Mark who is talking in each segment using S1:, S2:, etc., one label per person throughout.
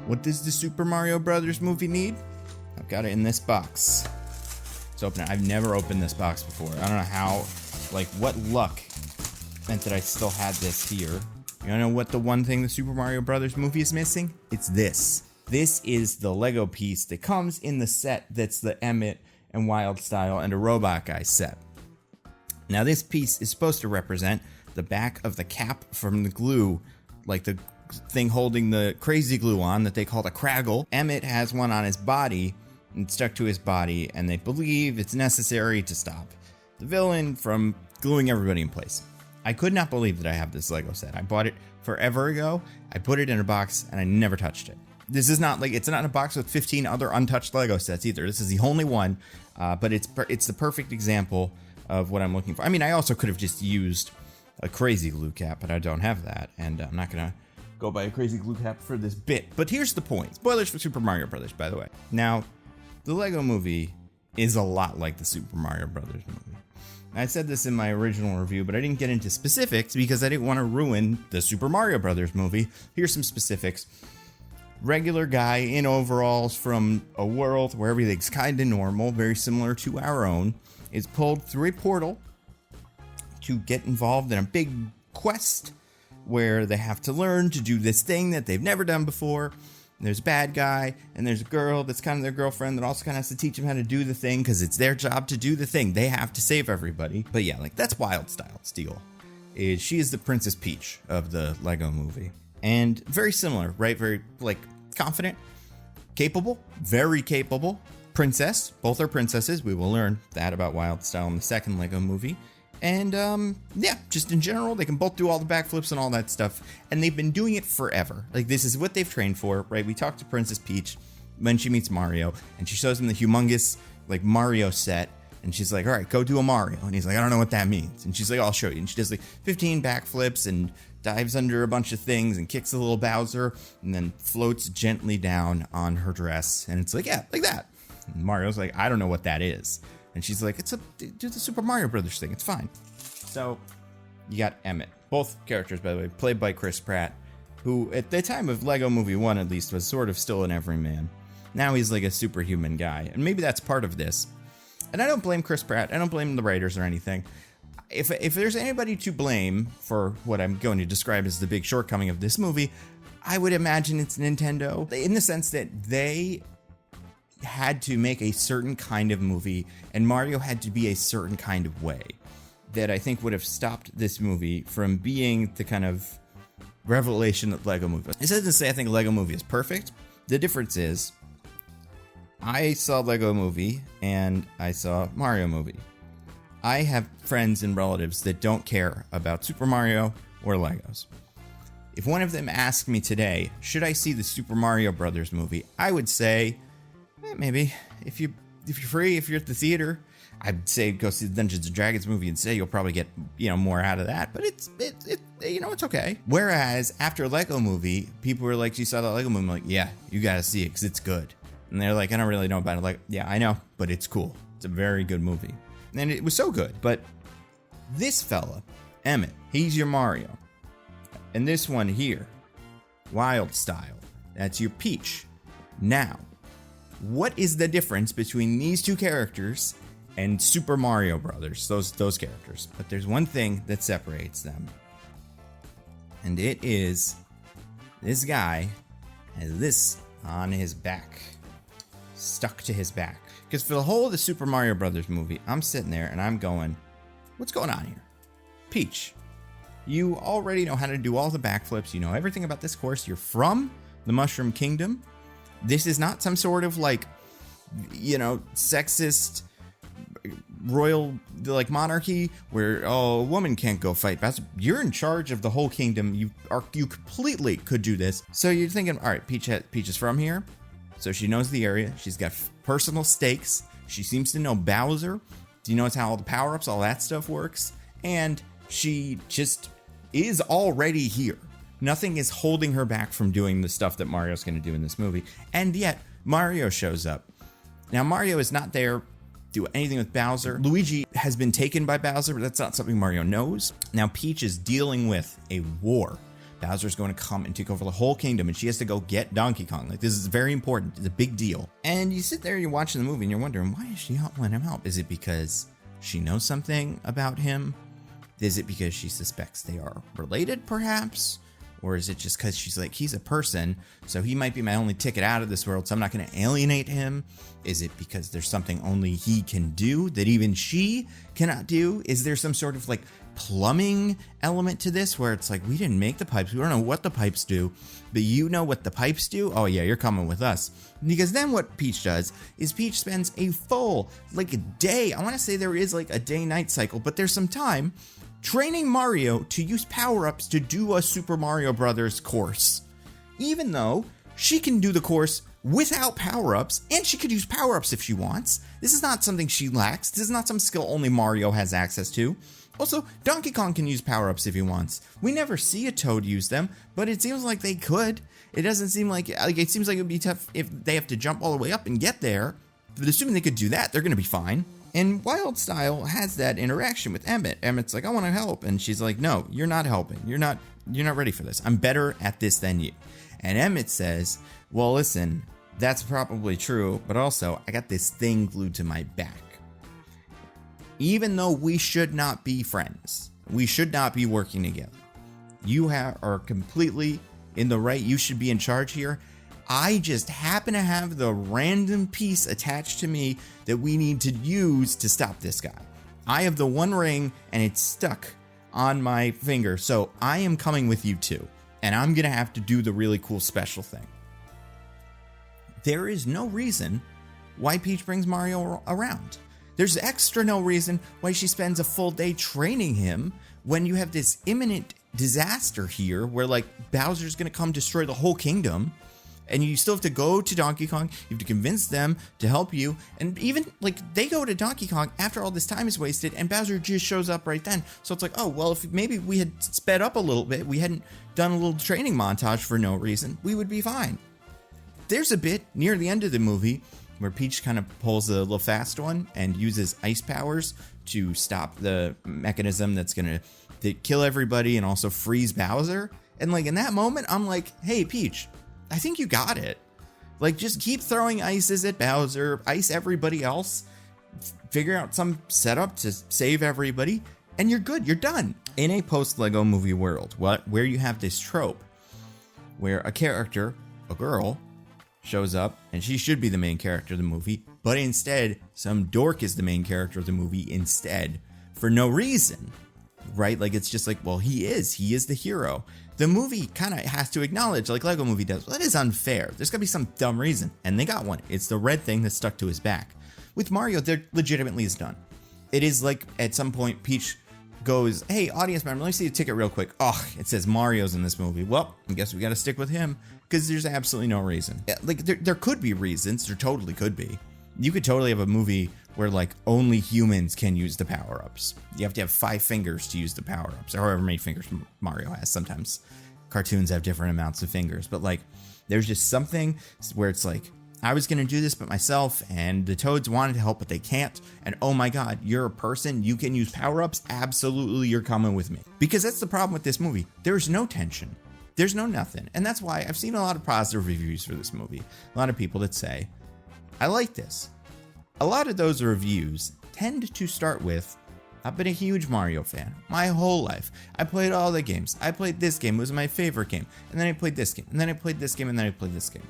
S1: What does the Super Mario Brothers movie need? I've got it in this box. Let's open it. I've never opened this box before. I don't know how, like, what luck meant that I still had this here. You know what the one thing the Super Mario Brothers movie is missing? It's this. This is the Lego piece that comes in the set that's the Emmett and Wildstyle and a Robot Guy set. Now this piece is supposed to represent the back of the cap from the glue, like the thing holding the crazy glue on that they call the Craggle. Emmett has one on his body and stuck to his body, and they believe it's necessary to stop the villain from gluing everybody in place. I could not believe that I have this Lego set. I bought it forever ago. I put it in a box and I never touched it. This is not like, it's not in a box with 15 other untouched Lego sets either. This is the only one, but it's the perfect example of what I'm looking for. I mean, I also could have just used a crazy glue cap, but I don't have that, and I'm not gonna go buy a crazy glue cap for this bit. But here's the point. Spoilers for Super Mario Brothers, by the way. Now, the Lego movie is a lot like the Super Mario Brothers movie. I said this in my original review, but I didn't get into specifics because I didn't want to ruin the Super Mario Brothers movie. Here's some specifics. Regular guy in overalls from a world where everything's kind of normal, very similar to our own, is pulled through a portal to get involved in a big quest where they have to learn to do this thing that they've never done before. There's a bad guy, and there's a girl that's kind of their girlfriend that also kind of has to teach them how to do the thing because it's their job to do the thing. They have to save everybody. But yeah, like, that's Wildstyle's deal. She is the Princess Peach of the Lego movie. And very similar, right? Very, like, confident, capable, very capable princess. Both are princesses. We will learn that about Wildstyle in the second Lego movie. And, yeah, just in general, they can both do all the backflips and all that stuff. And they've been doing it forever. Like, this is what they've trained for, right? We talked to Princess Peach when she meets Mario, and she shows him the humongous, like, Mario set. And she's like, all right, go do a Mario. And he's like, I don't know what that means. And she's like, I'll show you. And she does, like, 15 backflips and dives under a bunch of things and kicks a little Bowser and then floats gently down on her dress. And it's like, yeah, like that. And Mario's like, I don't know what that is. And she's like, do the Super Mario Brothers thing. It's fine. So you got Emmett. Both characters, by the way, played by Chris Pratt, who at the time of Lego Movie 1, at least, was sort of still an everyman. Now he's like a superhuman guy. And maybe that's part of this. And I don't blame Chris Pratt. I don't blame the writers or anything. If there's anybody to blame for what I'm going to describe as the big shortcoming of this movie, I would imagine it's Nintendo, in the sense that they had to make a certain kind of movie, and Mario had to be a certain kind of way that I think would have stopped this movie from being the kind of revelation that Lego Movie was. This doesn't say I think Lego Movie is perfect. The difference is I saw Lego Movie and I saw Mario Movie. I have friends and relatives that don't care about Super Mario or Legos. If one of them asked me today, should I see the Super Mario Brothers movie, I would say, maybe. If you're free, if you're at the theater, I'd say go see the Dungeons and Dragons movie and say you'll probably get, more out of that. But it's okay. Whereas after Lego Movie, people were like, you saw that Lego movie? I'm like, yeah, you gotta see it because it's good. And they're like, I don't really know about it. Like, yeah, I know, but it's cool. It's a very good movie. And it was so good. But this fella, Emmett, he's your Mario. And this one here, Wildstyle, that's your Peach. Now, what is the difference between these two characters and Super Mario Brothers, those characters? But there's one thing that separates them. And it is this guy has this on his back. Stuck to his back. Because for the whole of the Super Mario Brothers movie, I'm sitting there and I'm going, what's going on here? Peach, you already know how to do all the backflips. You know everything about this course. You're from the Mushroom Kingdom. This is not some sort of sexist royal monarchy where a woman can't go fight. You're in charge of the whole kingdom. You completely could do this. So you're thinking, all right, Peach is from here, so she knows the area. She's got personal stakes. She seems to know Bowser. She knows how all the power-ups, all that stuff works, and she just is already here. Nothing is holding her back from doing the stuff that Mario's going to do in this movie. And yet, Mario shows up. Now, Mario is not there to do anything with Bowser. Luigi has been taken by Bowser, but that's not something Mario knows. Now, Peach is dealing with a war Bowser's going to come and take over the whole kingdom, and she has to go get Donkey Kong. Like, this is very important. It's a big deal. And you sit there, you're watching the movie, and you're wondering, why is she not letting him help? Is it because she knows something about him? Is it because she suspects they are related, perhaps? Or is it just because she's like, he's a person, so he might be my only ticket out of this world, so I'm not going to alienate him? Is it because there's something only he can do that even she cannot do? Is there some sort of like plumbing element to this where it's like, we didn't make the pipes, we don't know what the pipes do, but you know what the pipes do? Oh yeah, you're coming with us. Because then what Peach does is Peach spends a full, like a day, I want to say there is like a day-night cycle, but there's some time training Mario to use power-ups to do a Super Mario Brothers course. Even though she can do the course without power-ups, and she could use power-ups if she wants. This is not something she lacks. This is not some skill only Mario has access to. Also, Donkey Kong can use power-ups if he wants. We never see a Toad use them, but it seems like they could. It doesn't seem like it seems like it would be tough if they have to jump all the way up and get there. But assuming they could do that, they're going to be fine. And Wild Style has that interaction with Emmett. Emmett's like, I want to help. And she's like, no, you're not helping. You're not ready for this. I'm better at this than you. And Emmett says, well, listen, that's probably true. But also, I got this thing glued to my back. Even though we should not be friends, we should not be working together. You are completely in the right. You should be in charge here. I just happen to have the random piece attached to me that we need to use to stop this guy. I have the one ring and it's stuck on my finger, so I am coming with you too. And I'm gonna have to do the really cool special thing. There is no reason why Peach brings Mario around. There's extra no reason why she spends a full day training him when you have this imminent disaster here where like Bowser's gonna come destroy the whole kingdom. And you still have to go to Donkey Kong. You have to convince them to help you. And even, like, they go to Donkey Kong after all this time is wasted, and Bowser just shows up right then. So it's like, oh, well, if maybe we had sped up a little bit, we hadn't done a little training montage for no reason, we would be fine. There's a bit near the end of the movie where Peach kind of pulls a little fast one and uses ice powers to stop the mechanism that's going to kill everybody and also freeze Bowser. And, like, in that moment, I'm like, hey, Peach, I think you got it. Like, just keep throwing ices at Bowser, ice everybody else, figure out some setup to save everybody, and you're good, you're done. In a post-Lego movie world, where you have this trope where a character, a girl, shows up, and she should be the main character of the movie, but instead, some dork is the main character of the movie instead, for no reason, right? Like, it's just like, well, he is the hero. The movie kind of has to acknowledge, like Lego Movie does, well, that is unfair. There's gotta be some dumb reason. And they got one. It's the red thing that's stuck to his back. With Mario, there legitimately is none. It is like, at some point, Peach goes, hey, audience member, let me see a ticket real quick. Oh, it says Mario's in this movie. Well, I guess we gotta stick with him, because there's absolutely no reason. Like, there could be reasons. There totally could be. You could totally have a movie where, like, only humans can use the power-ups. You have to have 5 fingers to use the power-ups, or however many fingers Mario has. Sometimes cartoons have different amounts of fingers, but, like, there's just something where it's like, I was going to do this but myself, and the Toads wanted to help, but they can't, and oh my god, you're a person, you can use power-ups, absolutely, you're coming with me. Because that's the problem with this movie. There's no tension. There's no nothing. And that's why I've seen a lot of positive reviews for this movie. A lot of people that say, I like this. A lot of those reviews tend to start with, I've been a huge Mario fan my whole life. I played all the games. I played this game. It was my favorite game. And then I played this game. And then I played this game. And then I played this game.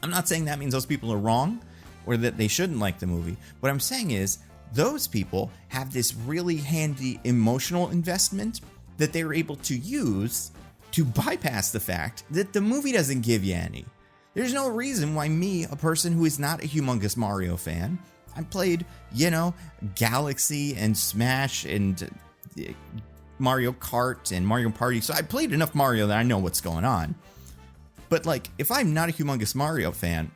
S1: I'm not saying that means those people are wrong or that they shouldn't like the movie. What I'm saying is those people have this really handy emotional investment that they're able to use to bypass the fact that the movie doesn't give you any. There's no reason why me, a person who is not a humongous Mario fan, I played, Galaxy and Smash and Mario Kart and Mario Party, so I played enough Mario that I know what's going on. But, like, if I'm not a humongous Mario fan,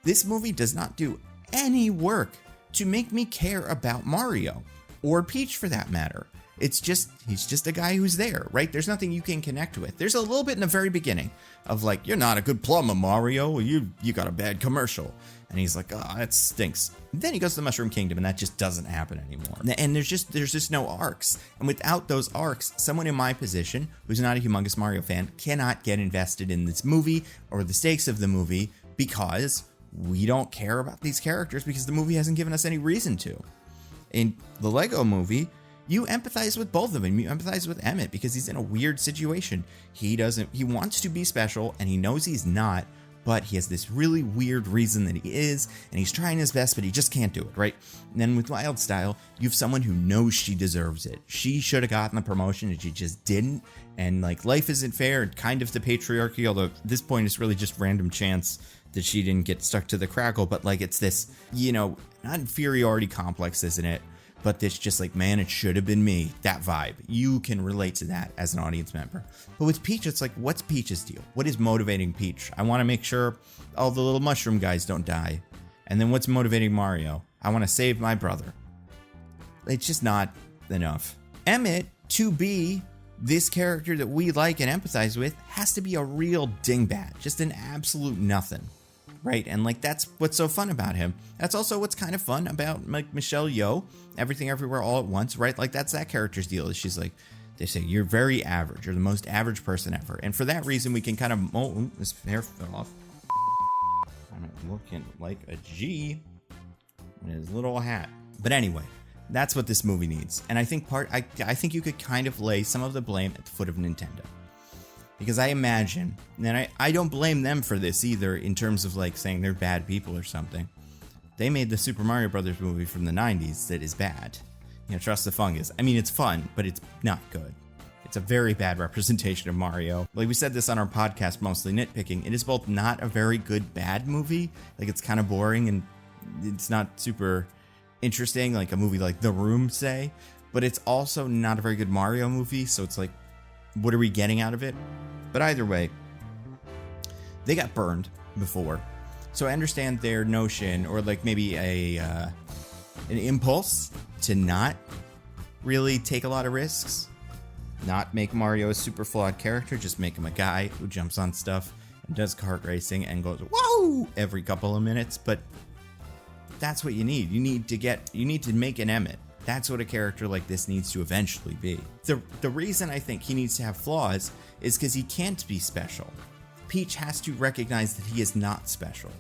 S1: this movie does not do any work to make me care about Mario, or Peach for that matter. It's just, he's just a guy who's there, right? There's nothing you can connect with. There's a little bit in the very beginning of like, you're not a good plumber, Mario. You got a bad commercial. And he's like, oh, that stinks. Then he goes to the Mushroom Kingdom, and that just doesn't happen anymore. And there's just no arcs. And without those arcs, someone in my position, who's not a humongous Mario fan, cannot get invested in this movie or the stakes of the movie because we don't care about these characters because the movie hasn't given us any reason to. In the Lego movie, you empathize with both of them. You empathize with Emmett because he's in a weird situation. He wants to be special, and he knows he's not, but he has this really weird reason that he is, and he's trying his best, but he just can't do it, right? And then with Wyldstyle, you have someone who knows she deserves it. She should have gotten the promotion, and she just didn't. And like, life isn't fair, and kind of the patriarchy, although at this point it's really just random chance that she didn't get stuck to the crackle, but like, it's this, not inferiority complex, isn't it? But this just like, man, it should have been me. That vibe. You can relate to that as an audience member. But with Peach, it's like, what's Peach's deal? What is motivating Peach? I want to make sure all the little mushroom guys don't die. And then what's motivating Mario? I want to save my brother. It's just not enough. Emmett, to be this character that we like and empathize with, has to be a real dingbat. Just an absolute nothing. Right, and like, that's what's so fun about him. That's also what's kind of fun about like Michelle Yeoh, Everything Everywhere All at Once, right? Like, that's that character's deal. Is she's like, they say, you're very average. You're the most average person ever. And for that reason, we can kind of, this hair fell off. I'm looking like a G in his little hat. But anyway, that's what this movie needs. And I think I think you could kind of lay some of the blame at the foot of Nintendo. Because I imagine, and I don't blame them for this either, in terms of like saying they're bad people or something. They made the Super Mario Brothers movie from the 90s that is bad. Trust the Fungus. I mean, it's fun, but it's not good. It's a very bad representation of Mario. Like we said this on our podcast, Mostly Nitpicking, it is both not a very good bad movie, like it's kind of boring and it's not super interesting, like a movie like The Room, say, but it's also not a very good Mario movie, so it's like, what are we getting out of it? But either way, they got burned before. So I understand their notion, or like maybe an impulse to not really take a lot of risks. Not make Mario a super flawed character, just make him a guy who jumps on stuff and does kart racing and goes, whoa, every couple of minutes. But that's what you need. You need to make an Emmett. That's what a character like this needs to eventually be. The reason I think he needs to have flaws is because he can't be special. Peach has to recognize that he is not special.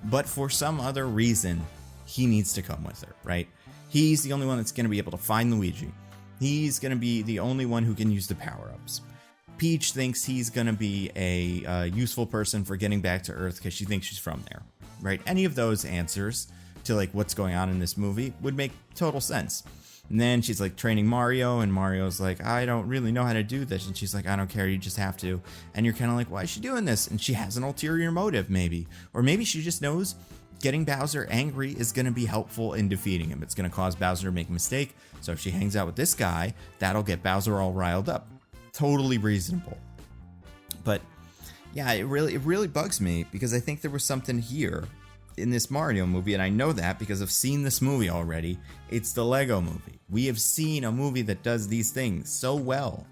S1: But for some other reason, he needs to come with her, right? He's the only one that's going to be able to find Luigi. He's going to be the only one who can use the power-ups. Peach thinks he's going to be a useful person for getting back to Earth because she thinks she's from there, right? Any of those answers to like what's going on in this movie would make total sense. And then she's like training Mario, and Mario's like, I don't really know how to do this. And she's like, I don't care, you just have to. And you're kind of like, why is she doing this? And she has an ulterior motive, maybe. Or maybe she just knows getting Bowser angry is going to be helpful in defeating him. It's going to cause Bowser to make a mistake. So if she hangs out with this guy, that'll get Bowser all riled up. Totally reasonable. But yeah, it really bugs me because I think there was something here in this Mario movie, and I know that because I've seen this movie already. It's the Lego movie. We have seen a movie that does these things so well.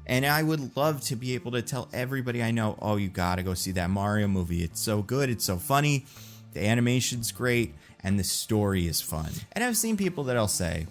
S1: And I would love to be able to tell everybody I know, oh, you gotta go see that Mario movie. It's so good, it's so funny, the animation's great, and the story is fun. And I've seen people that I'll say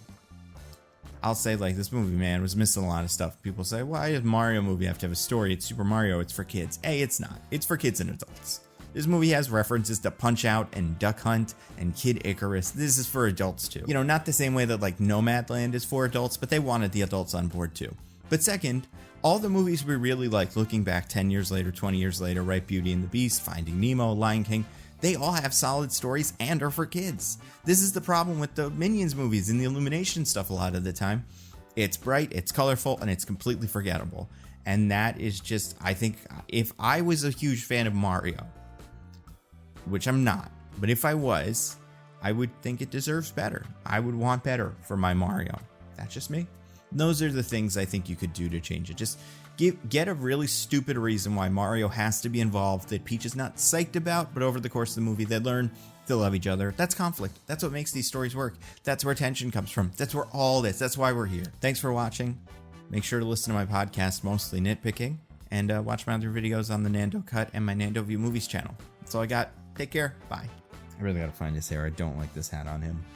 S1: like, this movie, man, was missing a lot of stuff. People say, why does Mario movie have to have a story? It's Super Mario, it's for kids. A, it's not. It's for kids and adults. This movie has references to Punch-Out and Duck Hunt and Kid Icarus. This is for adults too. Not the same way that like Nomadland is for adults, but they wanted the adults on board too. But second, all the movies we really like, looking back 10 years later, 20 years later, right? Beauty and the Beast, Finding Nemo, Lion King, they all have solid stories and are for kids. This is the problem with the Minions movies and the Illumination stuff a lot of the time. It's bright, it's colorful, and it's completely forgettable. And that is just, I think, if I was a huge fan of Mario, which I'm not, but if I was, I would think it deserves better. I would want better for my Mario. That's just me. Those are the things I think you could do to change it. Just get a really stupid reason why Mario has to be involved that Peach is not psyched about, but over the course of the movie, they learn to love each other. That's conflict. That's what makes these stories work. That's where tension comes from. That's where all this, that's why we're here. Thanks for watching. Make sure to listen to my podcast, Mostly Nitpicking, and watch my other videos on the Nando Cut and my Nando View Movies channel. That's all I got. Take care. Bye. I really gotta find his hair. I don't like this hat on him.